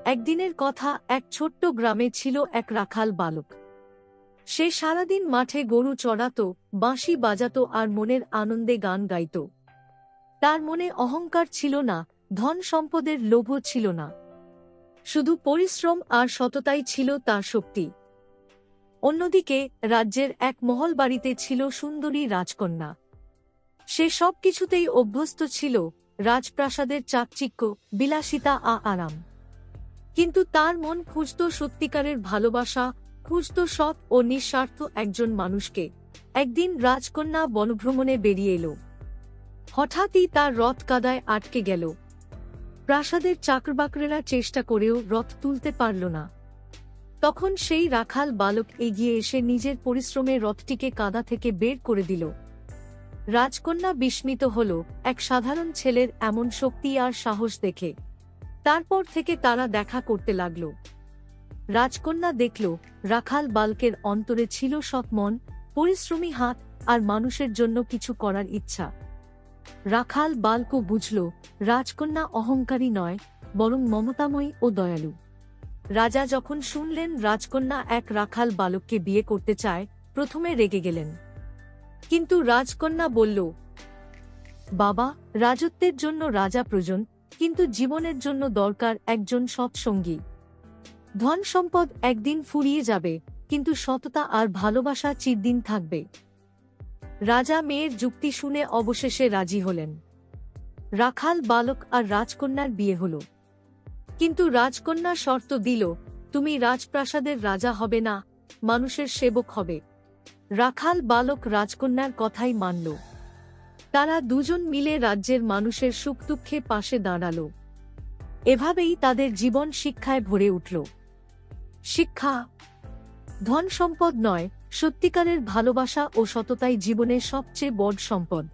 একদিনের কথা, এক ছোট্ট গ্রামে ছিল এক রাখাল বালক। সে সারাদিন মাঠে গরু চড়াত, বাঁশি বাজাত আর মনের আনন্দে গান গাইত। তার মনে অহংকার ছিল না, ধন সম্পদের লোভও ছিল না। শুধু পরিশ্রম আর সততাই ছিল তার শক্তি। অন্যদিকে রাজ্যের এক মহল বাড়িতে ছিল সুন্দরী রাজকন্যা। সে সবকিছুতেই অভ্যস্ত ছিল, রাজপ্রাসাদের চাকচিক্য, বিলাসিতা আরাম। কিন্তু তার মন খুঁজত সত্যিকারের ভালোবাসা, খুঁজত সৎ ও নিঃস্বার্থ একজন মানুষকে। একদিন রাজকন্যা বনভ্রমণে বেরিয়ে এলো। হঠাৎই তার রথ কাদায় আটকে গেল। প্রাসাদের চাকরবাকরেরা চেষ্টা করেও রথ তুলতে পারল না। তখন সেই রাখাল বালক এগিয়ে এসে নিজের পরিশ্রমে রথটিকে কাদা থেকে বের করে দিল। রাজকন্যা বিস্মিত হল এক সাধারণ ছেলের এমন শক্তি আর সাহস দেখে। তারপর থেকে তারা দেখা করতে লাগল। রাজকন্যা দেখল রাখাল বালকের অন্তরে ছিল সৎ মন, পরিশ্রমী হাত আর মানুষের জন্য কিছু করার ইচ্ছা। রাখাল বালকও বুঝল রাজকন্যা অহংকারী নয়, বরং মমতাময়ী ও দয়ালু। রাজা যখন শুনলেন রাজকন্যা এক রাখাল বালককে বিয়ে করতে চায়, প্রথমে রেগে গেলেন। কিন্তু রাজকন্যা বলল, বাবা, রাজত্বের জন্য রাজা প্রয়োজন, কিন্তু জীবনের জন্য দরকার একজন সৎসঙ্গী। ধন সম্পদ একদিন ফুরিয়ে যাবে, কিন্তু সততা আর ভালোবাসা চিরদিন থাকবে। রাজা মেয়ের যুক্তি শুনে অবশেষে রাজি হলেন। রাখাল বালক আর রাজকন্যার বিয়ে হল। কিন্তু রাজকন্যা শর্ত দিল, তুমি রাজপ্রাসাদের রাজা হবে না, মানুষের সেবক হবে। রাখাল বালক রাজকন্যার কথাই মানল। তারা দুজন মিলে রাজ্যের মানুষের সুখ দুঃখে পাশে দাঁড়াল। এভাবেই তাদের জীবন শিক্ষায় ভরে উঠল। শিক্ষা: ধন সম্পদ নয়, সত্যিকারের ভালোবাসা ও সততাই জীবনের সবচেয়ে বড় সম্পদ।